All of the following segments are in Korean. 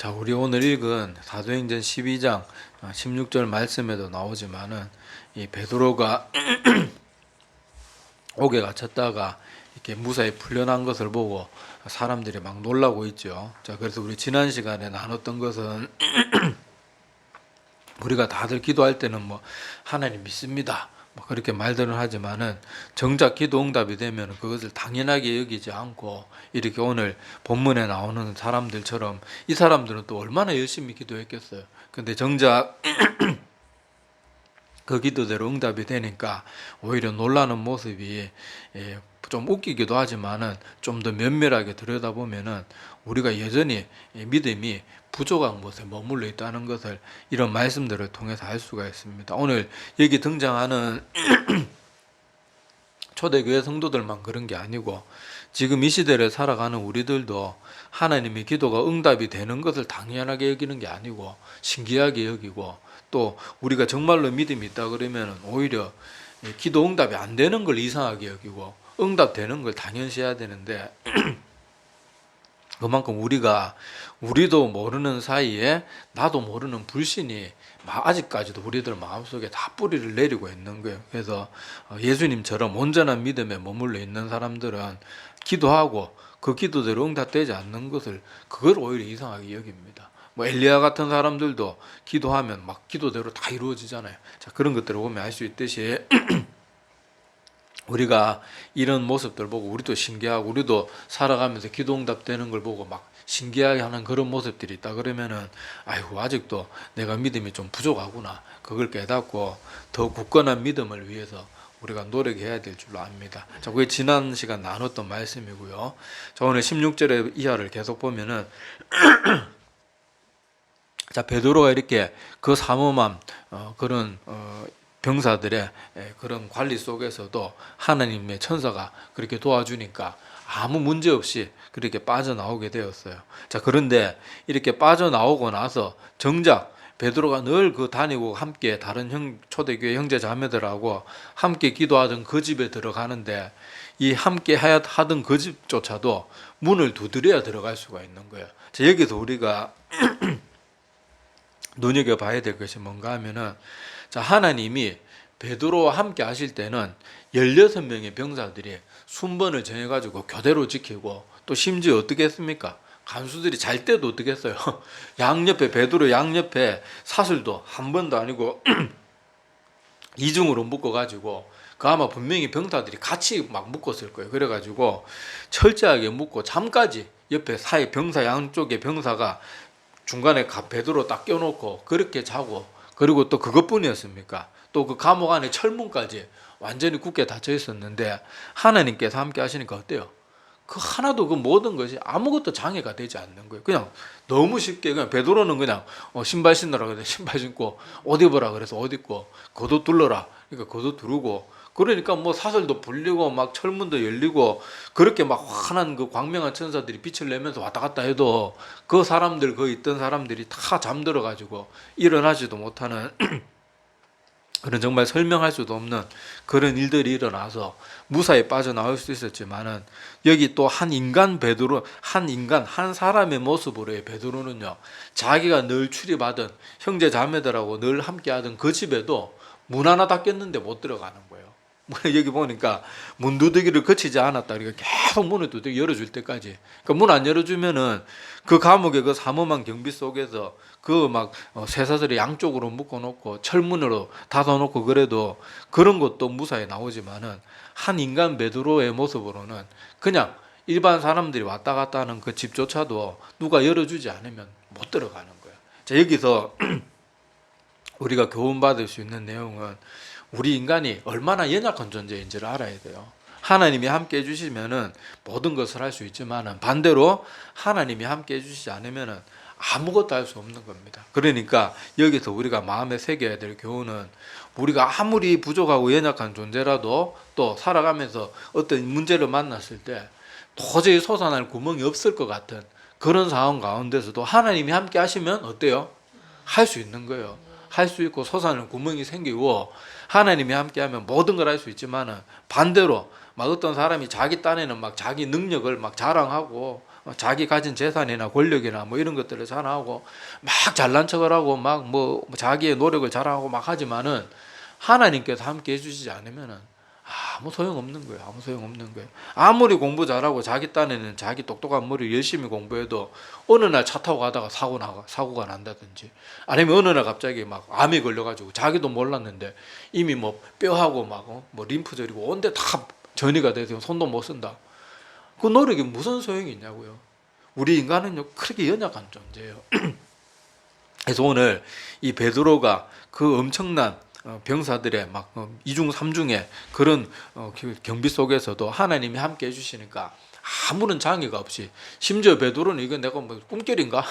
자, 우리 오늘 읽은 사도행전 12장 16절 말씀에도 나오지만은 이 베드로가 옥에 갇혔다가 이렇게 무사히 풀려난 것을 보고 사람들이 막 놀라고 있죠. 자, 그래서 우리 지난 시간에 나눴던 것은 우리가 다들 기도할 때는 뭐 하나님 믿습니다, 뭐 그렇게 말들은 하지만은 정작 기도 응답이 되면 그것을 당연하게 여기지 않고 이렇게 오늘 본문에 나오는 사람들처럼 이 사람들은 또 얼마나 열심히 기도했겠어요. 근데 정작 그 기도대로 응답이 되니까 오히려 놀라는 모습이 좀 웃기기도 하지만은 좀 더 면밀하게 들여다보면은 우리가 여전히 믿음이 부족한 곳에 머물러 있다는 것을 이런 말씀들을 통해서 알 수가 있습니다. 오늘 여기 등장하는 초대교회 성도들만 그런 게 아니고 지금 이 시대를 살아가는 우리들도 하나님의 기도가 응답이 되는 것을 당연하게 여기는 게 아니고 신기하게 여기고, 또 우리가 정말로 믿음이 있다 그러면 오히려 기도 응답이 안 되는 걸 이상하게 여기고 응답되는 걸 당연시해야 되는데 그만큼 우리도 모르는 사이에 나도 모르는 불신이 아직까지도 우리들 마음속에 다 뿌리를 내리고 있는 거예요. 그래서 예수님처럼 온전한 믿음에 머물러 있는 사람들은 기도하고 그 기도대로 응답되지 않는 것을 그걸 오히려 이상하게 여깁니다. 뭐 엘리야 같은 사람들도 기도하면 막 기도대로 다 이루어지잖아요. 자, 그런 것들을 보면 알 수 있듯이 우리가 이런 모습들 보고 우리도 신기하고 우리도 살아가면서 기도 응답되는 걸 보고 막 신기하게 하는 그런 모습들이 있다 그러면은 아이고 아직도 내가 믿음이 좀 부족하구나, 그걸 깨닫고 더 굳건한 믿음을 위해서 우리가 노력해야 될 줄로 압니다. 자, 그게 지난 시간 나눴던 말씀이고요. 자, 오늘 16절의 이하를 계속 보면은 자, 베드로가 이렇게 그 삼엄한 그런 병사들의 그런 관리 속에서도 하나님의 천사가 그렇게 도와주니까 아무 문제 없이 그렇게 빠져나오게 되었어요. 자, 그런데 이렇게 빠져나오고 나서 정작 베드로가 늘 그 다니고 함께 다른 초대교회 형제 자매들하고 함께 기도하던 그 집에 들어가는데 이 함께 하던 그 집조차도 문을 두드려야 들어갈 수가 있는 거예요. 자, 여기서 우리가 눈여겨봐야 될 것이 뭔가 하면은, 자, 하나님이 베드로와 함께 하실 때는 16명의 병사들이 순번을 정해가지고 교대로 지키고, 또 심지어 어떻게 했습니까? 간수들이 잘 때도 어떻게 했어요? 양옆에 베드로 양옆에 사슬도 한 번도 아니고 이중으로 묶어가지고, 그 아마 분명히 병사들이 같이 막 묶었을 거예요. 그래가지고 철저하게 묶고 잠까지 옆에 사이 병사 양쪽에 병사가 중간에 베드로 딱 껴놓고 그렇게 자고, 그리고 또 그것뿐이었습니까? 또 그 감옥 안에 철문까지 완전히 굳게 닫혀 있었는데 하나님께서 함께 하시니까 어때요? 그 하나도 그 모든 것이 아무것도 장애가 되지 않는 거예요. 그냥 너무 쉽게, 그냥 베드로는 그냥 신발 신으라 그래서 신발 신고, 옷 입으라 그래서 옷 입고, 겉옷 둘러라 그러니까 겉옷 두르고, 그러니까 뭐 사슬도 불리고 막 철문도 열리고 그렇게 막 환한 그 광명한 천사들이 빛을 내면서 왔다 갔다 해도 그 사람들, 그 있던 사람들이 다 잠들어 가지고 일어나지도 못하는 그런 정말 설명할 수도 없는 그런 일들이 일어나서 무사히 빠져나올 수 있었지만은, 여기 또 한 사람의 모습으로의 베드로는요, 자기가 늘 출입하던 형제 자매들하고 늘 함께하던 그 집에도 문 하나 닫혔는데 못 들어가는 거예요. 여기 보니까 문 두드기를 거치지 않았다. 그러니까 계속 문을 두드기 열어줄 때까지. 그러니까 문 안 열어주면은 그 감옥의 그 삼엄한 경비 속에서 그 막 쇠사슬을 양쪽으로 묶어놓고 철문으로 닫아놓고 그래도 그런 것도 무사히 나오지만은, 한 인간 베드로의 모습으로는 그냥 일반 사람들이 왔다 갔다 하는 그 집조차도 누가 열어주지 않으면 못 들어가는 거예요. 자, 여기서 우리가 교훈받을 수 있는 내용은 우리 인간이 얼마나 연약한 존재인지를 알아야 돼요. 하나님이 함께 해주시면은 모든 것을 할 수 있지만은 반대로 하나님이 함께 해주시지 않으면은 아무것도 할 수 없는 겁니다. 그러니까 여기서 우리가 마음에 새겨야 될 교훈은, 우리가 아무리 부족하고 연약한 존재라도 또 살아가면서 어떤 문제를 만났을 때 도저히 솟아날 구멍이 없을 것 같은 그런 상황 가운데서도 하나님이 함께 하시면 어때요? 할 수 있는 거예요. 할 수 있고 솟아날 구멍이 생기고, 하나님이 함께하면 모든 걸 할 수 있지만은 반대로 막 어떤 사람이 자기 딴에는 막 자기 능력을 막 자랑하고 자기 가진 재산이나 권력이나 뭐 이런 것들을 자랑하고 막 잘난 척을 하고 막 뭐 자기의 노력을 자랑하고 막 하지만은 하나님께서 함께 해주시지 않으면은 아무 소용없는 거예요. 아무 소용없는 거예요. 아무리 공부 잘하고 자기 딴에는 자기 똑똑한 머리 열심히 공부해도 어느 날 차 타고 가다가 사고가 난다든지 아니면 어느 날 갑자기 막 암이 걸려가지고 자기도 몰랐는데 이미 뭐 뼈하고 막 뭐 림프 저리고 온데 다 전이가 돼서 손도 못 쓴다. 그 노력이 무슨 소용이 있냐고요. 우리 인간은요 크게 연약한 존재예요. 그래서 오늘 이 베드로가 그 엄청난 병사들의 막 이중 삼중의 그런 경비 속에서도 하나님이 함께 해주시니까 아무런 장애가 없이 심지어 베드로는 이거 내가 뭐 꿈결인가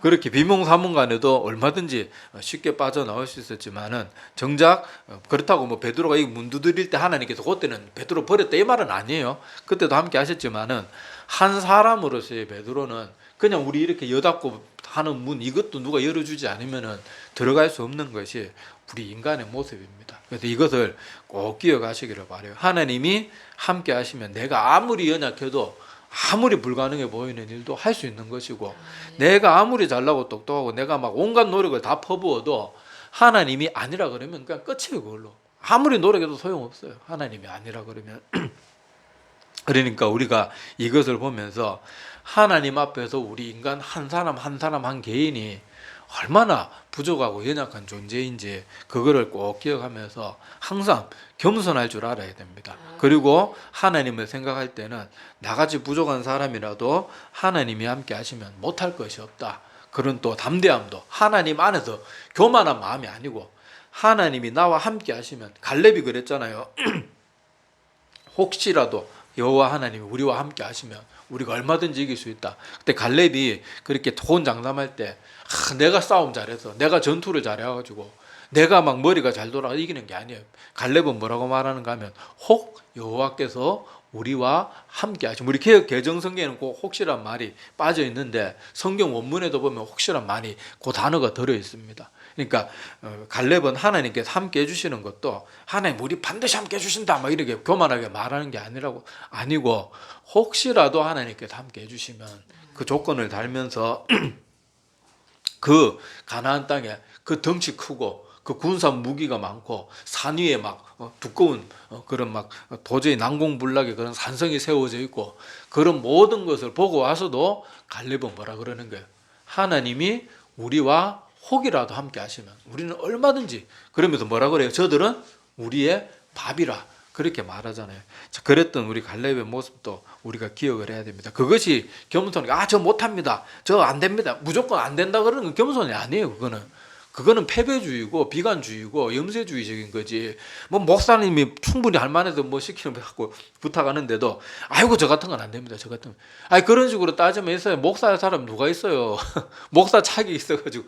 그렇게 비몽사몽간에도 얼마든지 쉽게 빠져나올 수 있었지만은 정작 그렇다고 뭐 베드로가 이 문 두드릴 때 하나님께서 그때는 베드로 버렸다 이 말은 아니에요. 그때도 함께 하셨지만은 한 사람으로서의 베드로는 그냥 우리 이렇게 여닫고 하는 문 이것도 누가 열어주지 않으면은 들어갈 수 없는 것이 우리 인간의 모습입니다. 그래서 이것을 꼭 기억하시기를 바라요. 하나님이 함께 하시면 내가 아무리 연약해도 아무리 불가능해 보이는 일도 할 수 있는 것이고 내가 아무리 잘나고 똑똑하고 내가 막 온갖 노력을 다 퍼부어도 하나님이 아니라 그러면 그냥 끝이에요. 그걸로 아무리 노력해도 소용없어요. 하나님이 아니라 그러면. 그러니까 우리가 이것을 보면서 하나님 앞에서 우리 인간 한 사람 한 개인이 얼마나 부족하고 연약한 존재인지 그거를 꼭 기억하면서 항상 겸손할 줄 알아야 됩니다. 그리고 하나님을 생각할 때는 나같이 부족한 사람이라도 하나님이 함께 하시면 못할 것이 없다. 그런 또 담대함도 하나님 안에서 교만한 마음이 아니고 하나님이 나와 함께 하시면 갈렙이 그랬잖아요. 혹시라도 여호와 하나님이 우리와 함께 하시면 우리가 얼마든지 이길 수 있다. 그때 갈렙이 그렇게 돈 장담할 때 내가 싸움 잘해서 내가 전투를 잘해가지고 내가 막 머리가 잘 돌아가 이기는 게 아니에요. 갈렙은 뭐라고 말하는가 하면 혹 여호와께서 우리와 함께 하시면 우리 개정 성경에는 꼭 혹시란 말이 빠져 있는데 성경 원문에도 보면 혹시란 말이 그 단어가 들어 있습니다. 그러니까 갈렙은 하나님께서 함께 해주시는 것도 하나님 우리 반드시 함께 해주신다 막 이렇게 교만하게 말하는 게 아니고 혹시라도 하나님께서 함께 해주시면 그 조건을 달면서 그 가나안 땅에 그 덩치 크고 그 군사 무기가 많고 산 위에 막 두꺼운 그런 막 도저히 난공불락의 그런 산성이 세워져 있고 그런 모든 것을 보고 와서도 갈렙은 뭐라 그러는 거예요. 하나님이 우리와 혹이라도 함께 하시면 우리는 얼마든지 그러면서 뭐라 그래요? 저들은 우리의 밥이라 그렇게 말하잖아요. 그랬던 우리 갈렙의 모습도 우리가 기억을 해야 됩니다. 그것이 겸손이 저 못합니다. 저 안 됩니다. 무조건 안 된다 그러는 건 겸손이 아니에요. 그거는 패배주의고 비관주의고 염세주의적인 거지. 뭐 목사님이 충분히 할 만해서 뭐 시키는 갖고 부탁하는데도 아이고 저 같은 건 안 됩니다. 저 같은 그런 식으로 따지면 있어요. 목사할 사람 누가 있어요? 목사 차기 있어가지고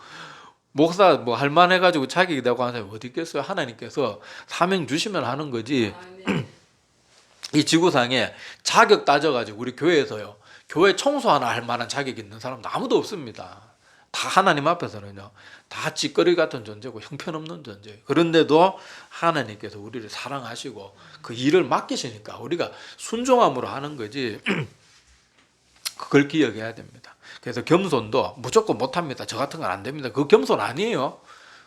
목사 뭐 할 만해가지고 자격이 되고 하는 사람이 어디 있겠어요? 하나님께서 사명 주시면 하는 거지. 이 지구상에 자격 따져가지고 우리 교회에서요 교회 청소 하나 할 만한 자격이 있는 사람도 아무도 없습니다. 다 하나님 앞에서는요 다 찌꺼리 같은 존재고 형편없는 존재예요. 그런데도 하나님께서 우리를 사랑하시고 그 일을 맡기시니까 우리가 순종함으로 하는 거지. 그걸 기억해야 됩니다. 그래서 겸손도 무조건 못합니다. 저 같은 건 안 됩니다. 그거 겸손 아니에요.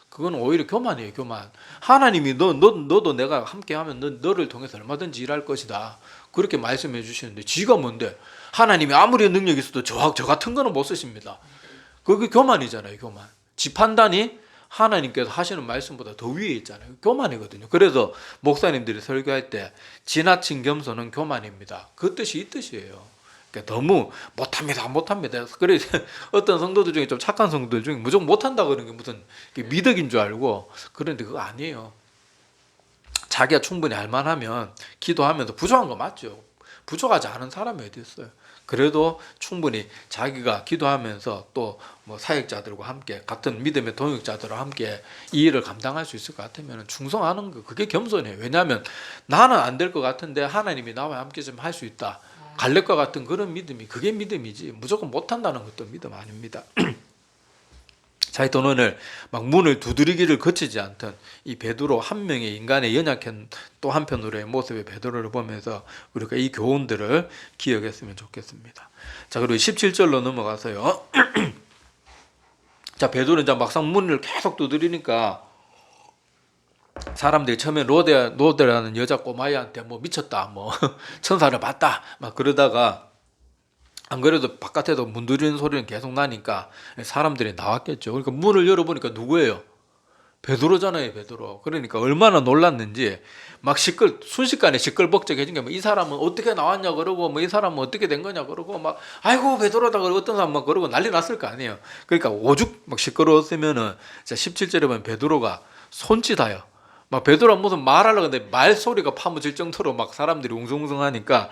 그건 오히려 교만이에요. 교만. 하나님이 너도 내가 함께하면 너를 통해서 얼마든지 일할 것이다. 그렇게 말씀해 주시는데 지가 뭔데 하나님이 아무리 능력이 있어도 저 같은 거는 못 쓰십니다. 그게 교만이잖아요. 교만. 지 판단이 하나님께서 하시는 말씀보다 더 위에 있잖아요. 교만이거든요. 그래서 목사님들이 설교할 때 지나친 겸손은 교만입니다. 그 뜻이 이 뜻이에요. 그러니까 너무 못합니다. 그래서 어떤 성도들 중에 좀 착한 성도들 중에 무조건 못한다 그러는 게 무슨 미덕인 줄 알고 그런데 그거 아니에요. 자기가 충분히 할 만하면 기도하면서 부족한 거 맞죠. 부족하지 않은 사람이 어디 있어요. 그래도 충분히 자기가 기도하면서 또 뭐 사역자들과 함께 같은 믿음의 동역자들과 함께 이 일을 감당할 수 있을 것 같으면 충성하는 거 그게 겸손이에요. 왜냐하면 나는 안 될 것 같은데 하나님이 나와 함께 좀 할 수 있다. 갈렙과 같은 그런 믿음이 그게 믿음이지 무조건 못한다는 것도 믿음 아닙니다. 자기 돈원을 막 문을 두드리기를 거치지 않던 이 베드로 한 명의 인간의 연약한 또 한편으로의 모습의 베드로를 보면서 우리가 이 교훈들을 기억했으면 좋겠습니다. 자, 그리고 17절로 넘어가서요. 자, 베드로는 이제 막상 문을 계속 두드리니까 사람들이 처음에 로데라는 여자 꼬마이한테 뭐 미쳤다, 뭐 천사를 봤다, 막 그러다가 안 그래도 바깥에도 문 두드리는 소리는 계속 나니까 사람들이 나왔겠죠. 그러니까 문을 열어보니까 누구예요? 베드로잖아요, 베드로. 그러니까 얼마나 놀랐는지 막 순식간에 시끌벅적해진 게, 뭐 이 사람은 어떻게 나왔냐 그러고, 뭐 이 사람은 어떻게 된 거냐 그러고, 막 아이고 베드로다 그러고 어떤 사람 막 그러고 난리 났을 거 아니에요. 그러니까 오죽 막 시끄러웠으면은, 자 17절에 보면 베드로가 손짓하여 막 베드로가 무슨 말하려고 하는데 말소리가 파묻힐 정도로 막 사람들이 웅성웅성하니까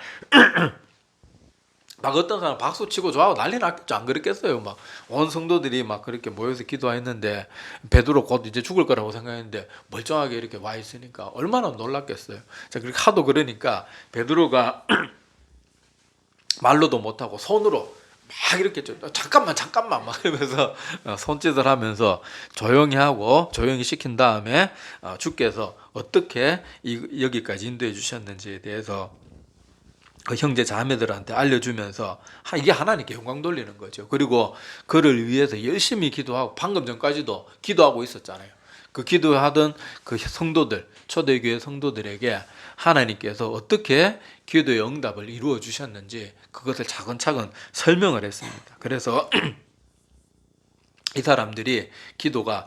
막 어떤 사람 박수 치고 좋아하고 난리 났겠죠. 안 그랬겠어요. 막 온 성도들이 막 그렇게 모여서 기도했는데 베드로 곧 이제 죽을 거라고 생각했는데 멀쩡하게 이렇게 와 있으니까 얼마나 놀랐겠어요. 자, 그렇게 하도 그러니까 베드로가 말로도 못하고 손으로 막 이렇게 잠깐만 막 이러면서 손짓을 하면서 조용히 하고 조용히 시킨 다음에 주께서 어떻게 여기까지 인도해 주셨는지에 대해서 그 형제 자매들한테 알려주면서 이게 하나님께 영광 돌리는 거죠. 그리고 그를 위해서 열심히 기도하고 방금 전까지도 기도하고 있었잖아요. 그 기도하던 그 성도들, 초대교회 성도들에게 하나님께서 어떻게 기도의 응답을 이루어 주셨는지 그것을 차근차근 설명을 했습니다. 그래서 이 사람들이 기도가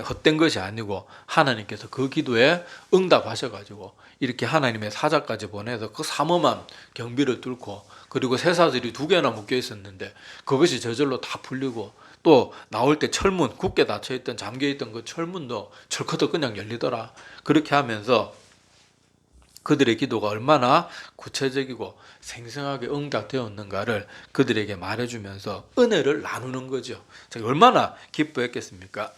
헛된 것이 아니고 하나님께서 그 기도에 응답하셔가지고 이렇게 하나님의 사자까지 보내서 그 삼엄한 경비를 뚫고, 그리고 쇠사슬이 2개나 묶여 있었는데 그것이 저절로 다 풀리고, 또 나올 때 철문, 굳게 닫혀있던 잠겨있던 그 철문도 철커덕 그냥 열리더라. 그렇게 하면서 그들의 기도가 얼마나 구체적이고 생생하게 응답되었는가를 그들에게 말해주면서 은혜를 나누는 거죠. 얼마나 기뻐했겠습니까?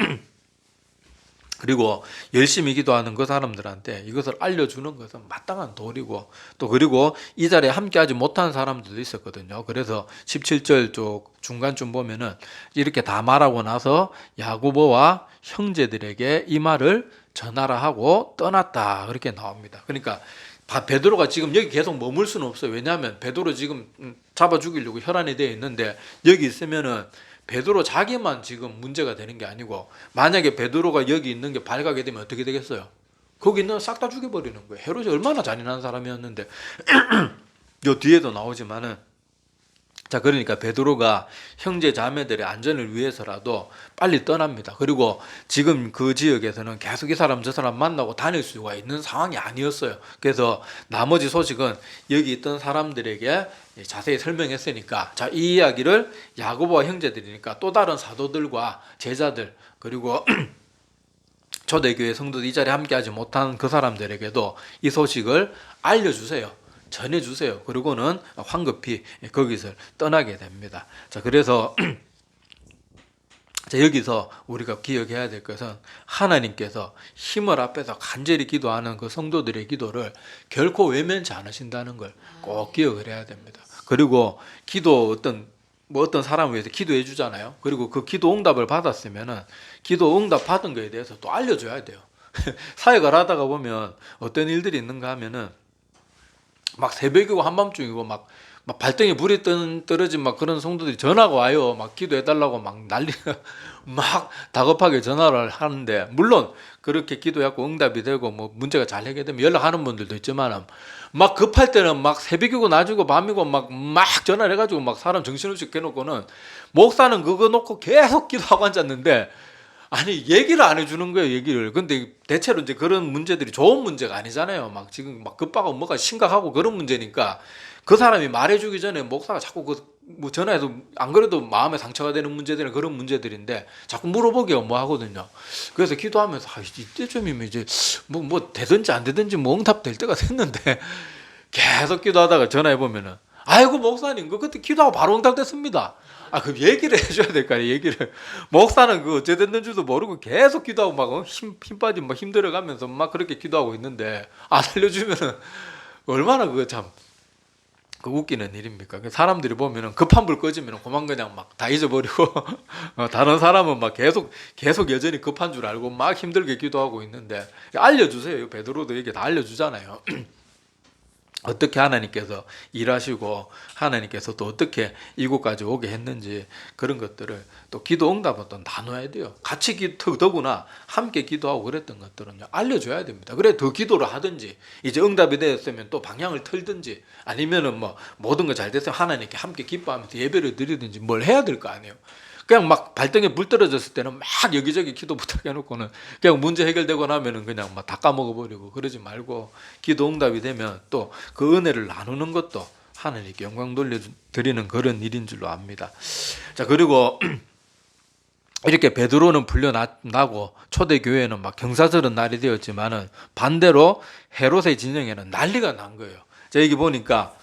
그리고 열심히 기도하는 그 사람들한테 이것을 알려주는 것은 마땅한 도리고, 또 그리고 이 자리에 함께하지 못한 사람들도 있었거든요. 그래서 17절 쪽 중간쯤 보면은 이렇게 다 말하고 나서 야고보와 형제들에게 이 말을 전하라 하고 떠났다, 그렇게 나옵니다. 그러니까 베드로가 지금 여기 계속 머물 수는 없어요. 왜냐하면 베드로 지금 잡아 죽이려고 혈안이 되어 있는데 여기 있으면은 베드로 자기만 지금 문제가 되는 게 아니고, 만약에 베드로가 여기 있는 게 발각이 되면 어떻게 되겠어요? 거기 있는 싹 다 죽여버리는 거예요. 헤롯이 얼마나 잔인한 사람이었는데. 요 뒤에도 나오지만은, 자, 그러니까 베드로가 형제 자매들의 안전을 위해서라도 빨리 떠납니다. 그리고 지금 그 지역에서는 계속 이 사람 저 사람 만나고 다닐 수가 있는 상황이 아니었어요. 그래서 나머지 소식은 여기 있던 사람들에게 자세히 설명했으니까, 자, 이 이야기를 야고보와 형제들이니까 또 다른 사도들과 제자들, 그리고 초대교회 성도들, 이 자리에 함께하지 못한 그 사람들에게도 이 소식을 알려주세요. 전해주세요. 그리고는 황급히 거기서 떠나게 됩니다. 자, 그래서 자, 여기서 우리가 기억해야 될 것은 하나님께서 힘을 앞에서 간절히 기도하는 그 성도들의 기도를 결코 외면치 않으신다는 걸 꼭 기억을 해야 됩니다. 그리고 어떤 사람을 위해서 기도해 주잖아요. 그리고 그 기도 응답을 받았으면은 기도 응답 받은 거에 대해서 또 알려줘야 돼요. 사역을 하다가 보면 어떤 일들이 있는가 하면은 막 새벽이고 한밤중이고 막 발등에 불이 떨어진 막 그런 성도들이 전화가 와요. 막 기도해달라고 막 난리가 막 다급하게 전화를 하는데, 물론 그렇게 기도해갖고 응답이 되고 뭐 문제가 잘 해결되면 연락하는 분들도 있지만, 막 급할 때는 막 새벽이고 낮이고 밤이고 막 전화를 해가지고 막 사람 정신없이 깨놓고는, 목사는 그거 놓고 계속 기도하고 앉았는데 아니 얘기를 안 해주는 거예요, 얘기를. 근데 대체로 이제 그런 문제들이 좋은 문제가 아니잖아요. 막 지금 막 급하고 뭐가 심각하고 그런 문제니까 그 사람이 말해주기 전에 목사가 자꾸 뭐 전화해서 안 그래도 마음에 상처가 되는 문제들은 그런 문제들인데 자꾸 물어보기가 뭐 하거든요. 그래서 기도하면서 이때쯤이면 이제 뭐 되든지 안 되든지 뭐 응답될 때가 됐는데 계속 기도하다가 전화해보면은, 아이고 목사님 그때 기도하고 바로 응답됐습니다. 그럼 얘기를 해줘야 될 거 아니에요, 얘기를. 목사는 어째 됐는 줄도 모르고 계속 기도하고 막 힘 빠진 막 힘들어가면서 막 그렇게 기도하고 있는데 안 알려주면은 얼마나 그 웃기는 일입니까? 사람들이 보면은 급한 불 꺼지면 그만 그냥 막 다 잊어버리고 다른 사람은 막 계속 여전히 급한 줄 알고 막 힘들게 기도하고 있는데 알려주세요. 베드로도 이게 다 알려주잖아요. 어떻게 하나님께서 일하시고 하나님께서 또 어떻게 이곳까지 오게 했는지 그런 것들을 또 기도 응답은 또 나눠야 돼요. 같이 더구나 함께 기도하고 그랬던 것들은요 알려줘야 됩니다. 그래 더 기도를 하든지 이제 응답이 되었으면 또 방향을 틀든지 아니면은 뭐 모든 거 잘 됐으면 하나님께 함께 기뻐하면서 예배를 드리든지 뭘 해야 될 거 아니에요. 그냥 막 발등에 불 떨어졌을 때는 막 여기저기 기도 부탁해놓고는 그냥 문제 해결되고 나면은 그냥 막 다 까먹어버리고 그러지 말고 기도 응답이 되면 또 그 은혜를 나누는 것도 하나님께 영광 돌려드리는 그런 일인 줄로 압니다. 자, 그리고 이렇게 베드로는 풀려나고 초대교회는 막 경사스러운 날이 되었지만은 반대로 헤롯의 진영에는 난리가 난 거예요. 자, 여기 보니까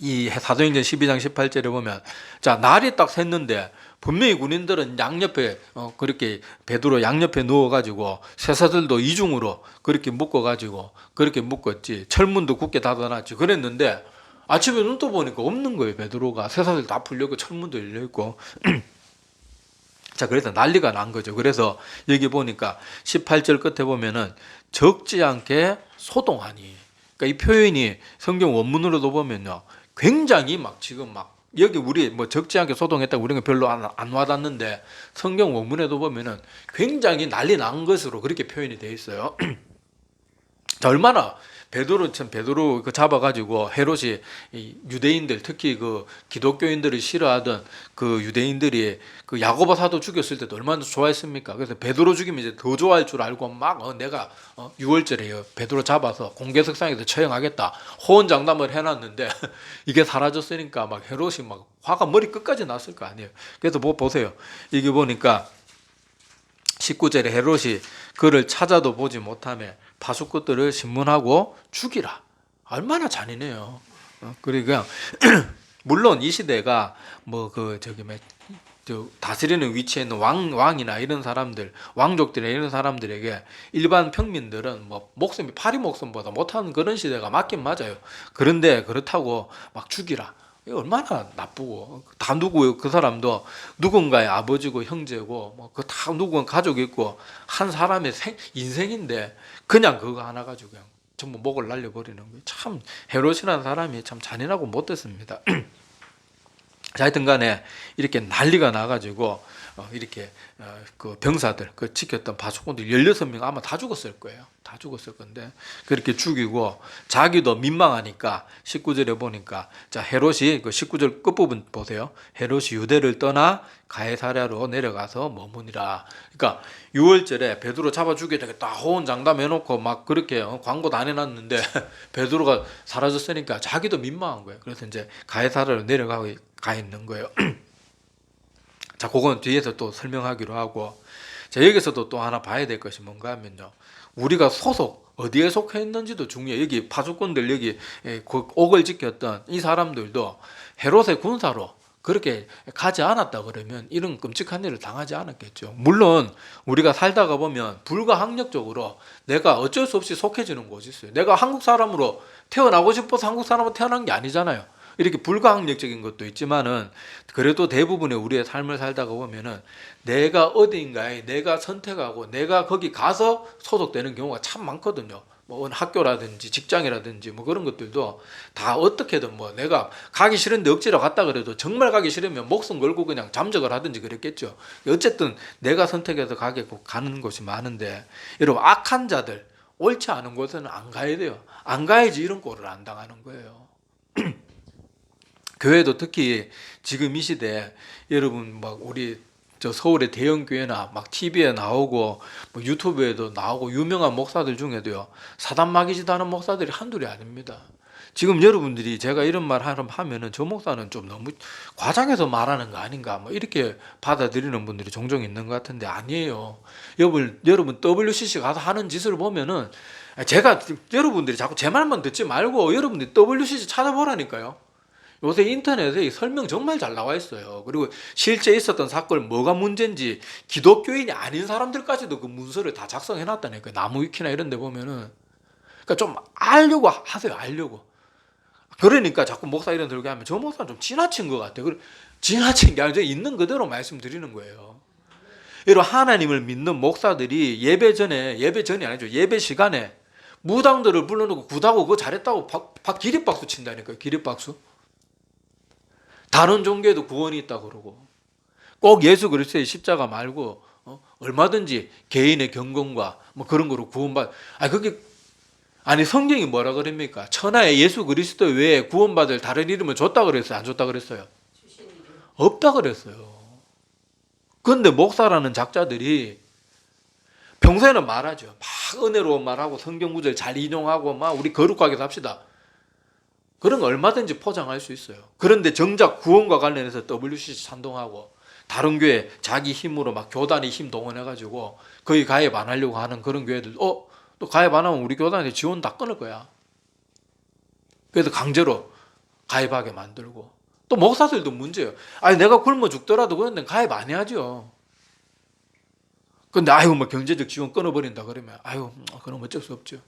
이 사도행전 12장 18절에 보면 자 날이 딱 샜는데 분명히 군인들은 양옆에 그렇게 베드로 양옆에 누워가지고 쇠사들도 이중으로 그렇게 묶어가지고 그렇게 묶었지 철문도 굳게 닫아놨지 그랬는데 아침에 눈 떠 보니까 없는 거예요. 베드로가 쇠사들 다 풀렸고 철문도 열려있고 자 그래서 난리가 난 거죠. 그래서 여기 보니까 18절 끝에 보면은 적지 않게 소동하니 그러니까 이 표현이 성경 원문으로도 보면요 굉장히 막 지금 막 여기 우리 뭐 적지 않게 소동했다고 우리는 별로 안 와닿는데 성경 원문에도 보면은 굉장히 난리 난 것으로 그렇게 표현이 되어 있어요. 자, 얼마나 베드로 그 잡아가지고 헤롯이 이 유대인들 특히 그 기독교인들을 싫어하던 그 유대인들이 그 야고보 사도 죽였을 때도 얼마나 좋아했습니까? 그래서 베드로 죽이면 이제 더 좋아할 줄 알고 막 내가 6월절에 베드로 잡아서 공개석상에서 처형하겠다 호언장담을 해놨는데 이게 사라졌으니까 막 헤롯이 막 화가 머리 끝까지 났을 거 아니에요. 그래서 뭐 보세요. 이게 보니까 19절에 헤롯이 그를 찾아도 보지 못하며 파수꾼들을 신문하고 죽이라. 얼마나 잔인해요. 그러니까 물론 이 시대가 뭐 그 다스리는 위치에 있는 왕이나 이런 사람들, 왕족들이나 이런 사람들에게 일반 평민들은 뭐 목숨이 파리 목숨보다 못하는 그런 시대가 맞긴 맞아요. 그런데 그렇다고 막 죽이라. 얼마나 나쁘고 다 누구요? 그 사람도 누군가의 아버지고 형제고 뭐 그 다 누군 가족이 있고 한 사람의 인생인데 그냥 그거 하나 가지고 그냥 전부 목을 날려버리는 거예요. 참 헤롯이라는 사람이 참 잔인하고 못됐습니다. 자, 하여튼간에 이렇게 난리가 나가지고 이렇게 그 병사들 그 지켰던 파수꾼들 16명 아마 다 죽었을 거예요. 다 죽었을 건데 그렇게 죽이고 자기도 민망하니까 19절에 보니까 자 헤롯이 그 19절 끝부분 보세요. 헤롯이 유대를 떠나 가이사랴로 내려가서 머무니라. 그러니까 6월절에 베드로 잡아 죽여야 되겠다 호언장담 해놓고 막 그렇게 광고도 안 해놨는데 베드로가 사라졌으니까 자기도 민망한 거예요. 그래서 이제 가이사랴로 가 있는 거예요. 자, 그건 뒤에서 또 설명하기로 하고 자, 여기서도 또 하나 봐야 될 것이 뭔가 하면요. 우리가 어디에 속해 있는지도 중요해요. 여기 파수꾼들 여기 그 옥을 지켰던 이 사람들도 헤롯의 군사로 그렇게 가지 않았다 그러면 이런 끔찍한 일을 당하지 않았겠죠. 물론 우리가 살다가 보면 불가항력적으로 내가 어쩔 수 없이 속해지는 곳이 있어요. 내가 한국 사람으로 태어나고 싶어서 한국 사람으로 태어난 게 아니잖아요. 이렇게 불가항력적인 것도 있지만은 그래도 대부분의 우리의 삶을 살다가 보면은 내가 어디인가에 내가 선택하고 내가 거기 가서 소속되는 경우가 참 많거든요. 뭐 학교라든지 직장이라든지 뭐 그런 것들도 다 어떻게든 뭐 내가 가기 싫은데 억지로 갔다 그래도 정말 가기 싫으면 목숨 걸고 그냥 잠적을 하든지 그랬겠죠. 어쨌든 내가 선택해서 가는 곳이 많은데 여러분 악한 자들 옳지 않은 곳에는 안 가야 돼요. 안 가야지 이런 꼴을 안 당하는 거예요. 교회도 특히 지금 이 시대에 여러분 막 우리 저 서울의 대형 교회나 막 TV에 나오고 뭐 유튜브에도 나오고 유명한 목사들 중에도요 사단 마귀짓 하는 목사들이 한둘이 아닙니다. 지금 여러분들이 제가 이런 말 하면은 저 목사는 좀 너무 과장해서 말하는 거 아닌가 뭐 이렇게 받아들이는 분들이 종종 있는 것 같은데 아니에요. 여러분 WCC 가서 하는 짓을 보면은 제가 여러분들이 자꾸 제 말만 듣지 말고 여러분들이 WCC 찾아보라니까요. 요새 인터넷에 설명 정말 잘 나와 있어요. 그리고 실제 있었던 사건 뭐가 문제인지 기독교인이 아닌 사람들까지도 그 문서를 다 작성해 놨다니까요. 나무위키나 이런 데 보면은. 그러니까 좀 알려고 하세요. 알려고. 그러니까 자꾸 목사 이런 들게 하면 저 목사는 좀 지나친 것 같아요. 지나친 게 아니라 있는 그대로 말씀드리는 거예요. 이런 하나님을 믿는 목사들이 예배 전이 아니죠. 예배 시간에 무당들을 불러놓고 굿하고 그거 잘했다고 기립박수 친다니까요. 기립박수. 다른 종교에도 구원이 있다 그러고 꼭 예수 그리스도의 십자가 말고 얼마든지 개인의 경건과 뭐 그런 거로 구원받. 아니 성경이 뭐라 그럽니까? 천하에 예수 그리스도 외에 구원받을 다른 이름을 줬다 그랬어요? 안 줬다 그랬어요? 없다 그랬어요. 그런데 목사라는 작자들이 평소에는 말하죠. 막 은혜로운 말하고 성경 구절 잘 인용하고 막 우리 거룩하게 삽시다. 그런 거 얼마든지 포장할 수 있어요. 그런데 정작 구원과 관련해서 WCC 찬동하고 다른 교회 자기 힘으로 막 교단의 힘 동원해가지고 거의 가입 안 하려고 하는 그런 교회들 또 가입 안 하면 우리 교단에 지원 다 끊을 거야. 그래서 강제로 가입하게 만들고 또 목사들도 문제예요. 아니 내가 굶어 죽더라도 그런 데는 가입 안 해야죠. 근데 뭐 경제적 지원 끊어버린다 그러면 그럼 어쩔 수 없죠.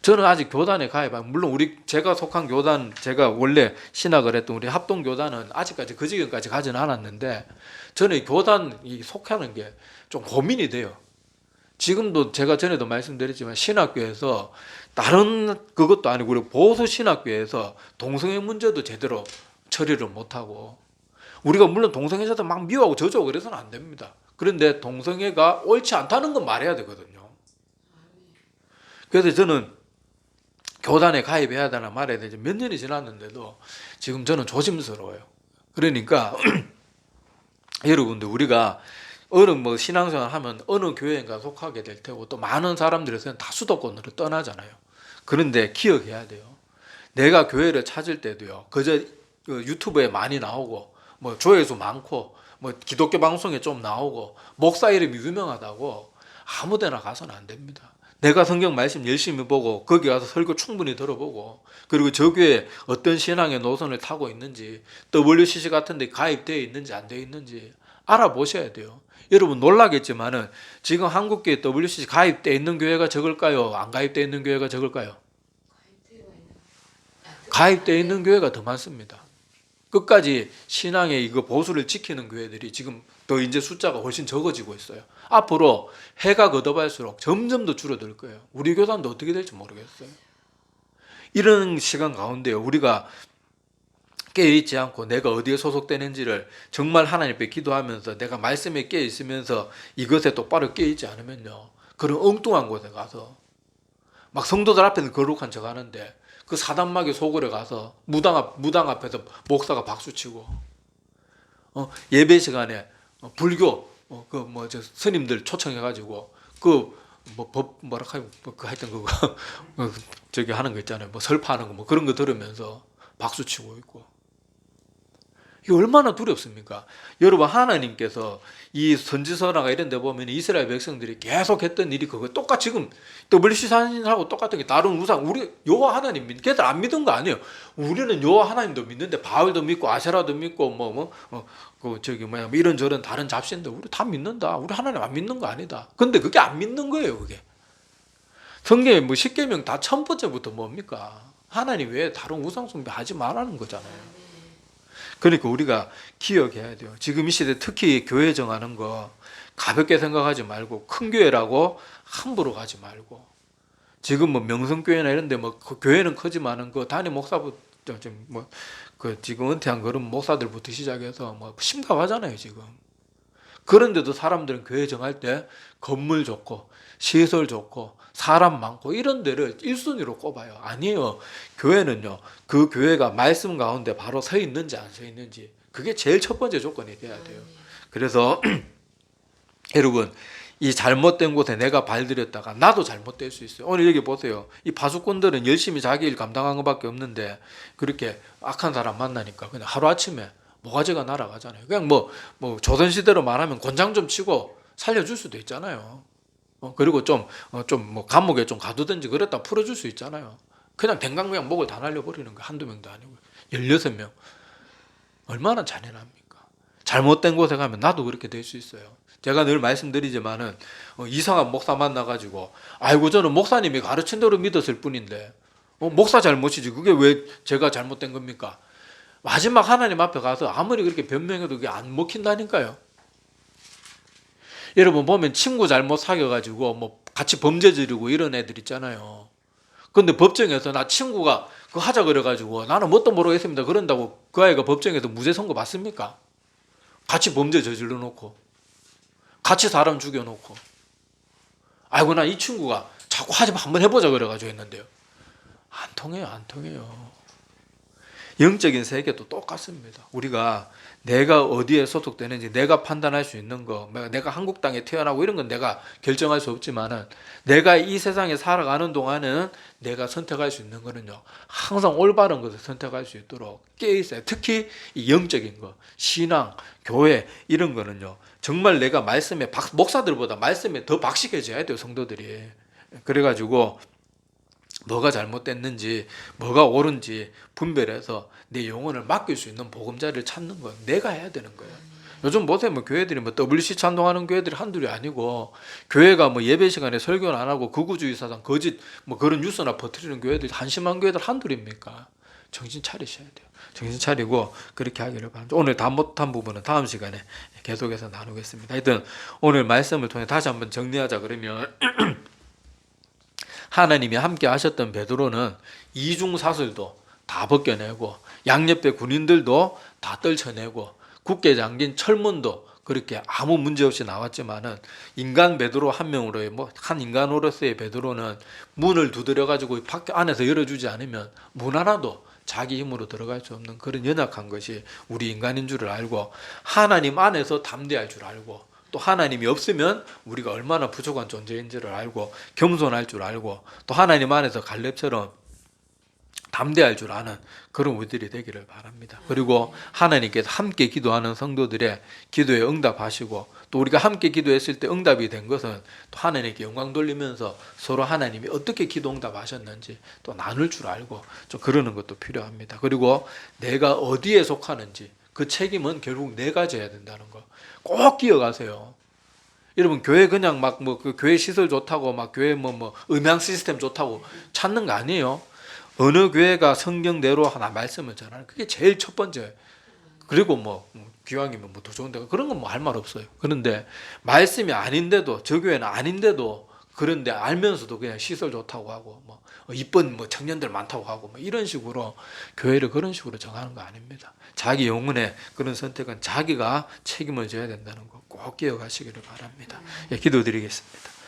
저는 아직 교단에 물론 제가 속한 교단, 제가 원래 신학을 했던 우리 합동교단은 아직까지 그 지경까지 가지는 않았는데 저는 교단이 속하는 게 좀 고민이 돼요. 지금도 제가 전에도 말씀드렸지만 신학교에서 다른 그것도 아니고 우리 보수 신학교에서 동성애 문제도 제대로 처리를 못하고 우리가 물론 동성애자들 막 미워하고 저주하고 그래서는 안 됩니다. 그런데 동성애가 옳지 않다는 건 말해야 되거든요. 그래서 저는 교단에 가입해야 되나 말해야 되지 몇 년이 지났는데도 지금 저는 조심스러워요. 그러니까 여러분들 우리가 어느 신앙생활 하면 어느 교회인가 속하게 될 테고 또 많은 사람들에서는 다 수도권으로 떠나잖아요. 그런데 기억해야 돼요. 내가 교회를 찾을 때도요. 그저 유튜브에 많이 나오고 뭐 조회수 많고 뭐 기독교 방송에 좀 나오고 목사 이름이 유명하다고 아무데나 가서는 안 됩니다. 내가 성경 말씀 열심히 보고 거기 가서 설교 충분히 들어보고 그리고 저 교회 어떤 신앙의 노선을 타고 있는지 WCC 같은 데 가입되어 있는지 안 되어 있는지 알아보셔야 돼요. 여러분 놀라겠지만은 지금 한국교회 WCC 가입되어 있는 교회가 적을까요? 안 가입되어 있는 교회가 적을까요? 가입되어 있는 교회가 더 많습니다. 끝까지 신앙의 이거 보수를 지키는 교회들이 지금 더 이제 숫자가 훨씬 적어지고 있어요. 앞으로 해가 거듭할수록 점점 더 줄어들 거예요. 우리 교단도 어떻게 될지 모르겠어요. 이런 시간 가운데요. 우리가 깨어있지 않고 내가 어디에 소속되는지를 정말 하나님 앞에 기도하면서 내가 말씀에 깨어있으면서 이것에 똑바로 깨어있지 않으면요. 그런 엉뚱한 곳에 가서 막 성도들 앞에는 거룩한 척 하는데 그 사단마귀 속으로 가서 무당 앞에서 목사가 박수치고 예배 시간에 불교 스님들 초청해가지고 하여튼 그거 저기 하는 거 있잖아요. 뭐 설파하는 거 그런 거 들으면서 박수치고 있고. 이게 얼마나 두렵습니까? 여러분 하나님께서 이 선지서나 이런 데 보면 이스라엘 백성들이 계속 했던 일이 그거 똑같이 지금 WC4하고 똑같은 게 다른 우상 우리 여호와 하나님 걔들 안 믿은 거 아니에요. 우리는 여호와 하나님도 믿는데 바알도 믿고 아세라도 믿고 이런저런 다른 잡신들 우리 다 믿는다. 우리 하나님 안 믿는 거 아니다. 근데 그게 안 믿는 거예요. 그게 성경에 십계명 다 첫 번째부터 뭡니까? 하나님 외에 다른 우상 숭배 하지 말라는 거잖아요. 그러니까 우리가 기억해야 돼요. 지금 이 시대 특히 교회 정하는 거 가볍게 생각하지 말고 큰 교회라고 함부로 가지 말고 지금 명성교회나 이런 데 그 교회는 크지만은 그 담임 목사부터 지금 은퇴한 그런 목사들부터 시작해서 심각하잖아요, 지금. 그런데도 사람들은 교회 정할 때 건물 좋고 시설 좋고 사람 많고 이런 데를 1순위로 꼽아요. 아니에요. 교회는요. 그 교회가 말씀 가운데 바로 서 있는지 안 서 있는지 그게 제일 첫 번째 조건이 돼야 돼요. 그래서 여러분 이 잘못된 곳에 내가 발들였다가 나도 잘못될 수 있어요. 오늘 여기 보세요. 이 파수꾼들은 열심히 자기 일 감당한 것밖에 없는데 그렇게 악한 사람 만나니까 그냥 하루아침에 모가지가 날아가잖아요. 그냥 조선시대로 말하면 곤장 좀 치고 살려줄 수도 있잖아요. 그리고 감옥에 좀 가두든지 그랬다 풀어줄 수 있잖아요. 그냥 댕강그냥 목을 다 날려버리는 거 한두 명도 아니고 16명. 얼마나 잔인합니까? 잘못된 곳에 가면 나도 그렇게 될 수 있어요. 제가 늘 말씀드리지만은 이상한 목사 만나가지고 저는 목사님이 가르친 대로 믿었을 뿐인데 목사 잘못이지 그게 왜 제가 잘못된 겁니까? 마지막 하나님 앞에 가서 아무리 그렇게 변명해도 그게 안 먹힌다니까요. 여러분 보면 친구 잘못 사귀어가지고 뭐 같이 범죄 저지르고 이런 애들 있잖아요. 근데 법정에서 나 친구가 그거 하자 그래가지고 나는 뭣도 모르겠습니다 그런다고 그 아이가 법정에서 무죄 선고 받습니까? 같이 범죄 저질러 놓고 같이 사람 죽여 놓고 아이고 나 이 친구가 자꾸 하지 마 한번 해보자 그래가지고 했는데요. 안 통해요, 안 통해요. 영적인 세계도 똑같습니다. 우리가 내가 어디에 소속되는지 내가 판단할 수 있는 거, 내가 한국 땅에 태어나고 이런 건 내가 결정할 수 없지만은 내가 이 세상에 살아가는 동안은 내가 선택할 수 있는 거는요. 항상 올바른 것을 선택할 수 있도록 깨어 있어요. 특히 이 영적인 거, 신앙, 교회 이런 거는요. 정말 내가 말씀에 목사들보다 말씀에 더 박식해져야 돼요, 성도들이. 그래가지고 뭐가 잘못됐는지 뭐가 옳은지 분별해서 내 영혼을 맡길 수 있는 보금자리를 찾는 건 내가 해야 되는 거예요. 요즘 보세요. 뭐 교회들이 뭐 WC 찬송하는 교회들이 한둘이 아니고 교회가 뭐 예배 시간에 설교는 안 하고 극우주의 사상 거짓 뭐 그런 뉴스나 퍼뜨리는 교회들 한심한 교회들 한둘입니까? 정신 차리셔야 돼요. 정신 차리고 그렇게 하기를 바랍니다. 오늘 다 못한 부분은 다음 시간에 계속해서 나누겠습니다. 하여튼 오늘 말씀을 통해 다시 한번 정리하자 그러면 하나님이 함께 하셨던 베드로는 이중사슬도 다 벗겨내고 양옆에 군인들도 다 떨쳐내고 굳게 잠긴 철문도 그렇게 아무 문제 없이 나왔지만은 인간 베드로 한 명으로의 한 인간으로서의 베드로는 문을 두드려 가지고 밖에 안에서 열어주지 않으면 문 하나도 자기 힘으로 들어갈 수 없는 그런 연약한 것이 우리 인간인 줄을 알고 하나님 안에서 담대할 줄 알고 또 하나님이 없으면 우리가 얼마나 부족한 존재인지를 알고 겸손할 줄 알고 또 하나님 안에서 갈렙처럼 담대할 줄 아는 그런 우리들이 되기를 바랍니다. 그리고 하나님께서 함께 기도하는 성도들의 기도에 응답하시고 또 우리가 함께 기도했을 때 응답이 된 것은 또 하나님께 영광 돌리면서 서로 하나님이 어떻게 기도 응답하셨는지 또 나눌 줄 알고 좀 그러는 것도 필요합니다. 그리고 내가 어디에 속하는지 그 책임은 결국 내가 져야 된다는 거 꼭 기억하세요. 여러분 교회 그냥 막 그 교회 시설 좋다고 막 교회 뭐 음향 시스템 좋다고 찾는 거 아니에요. 어느 교회가 성경대로 하나 말씀을 전하는 그게 제일 첫 번째. 그리고 뭐 기왕이면 뭐 더 좋은 데가 그런 건 뭐 할 말 없어요. 그런데 말씀이 아닌데도 저 교회는 아닌데도 그런데 알면서도 그냥 시설 좋다고 하고 뭐 이쁜 뭐 청년들 많다고 하고 뭐 이런 식으로 교회를 그런 식으로 정하는 거 아닙니다. 자기 영혼의 그런 선택은 자기가 책임을 져야 된다는 거 꼭 기억하시기를 바랍니다. 예, 기도드리겠습니다.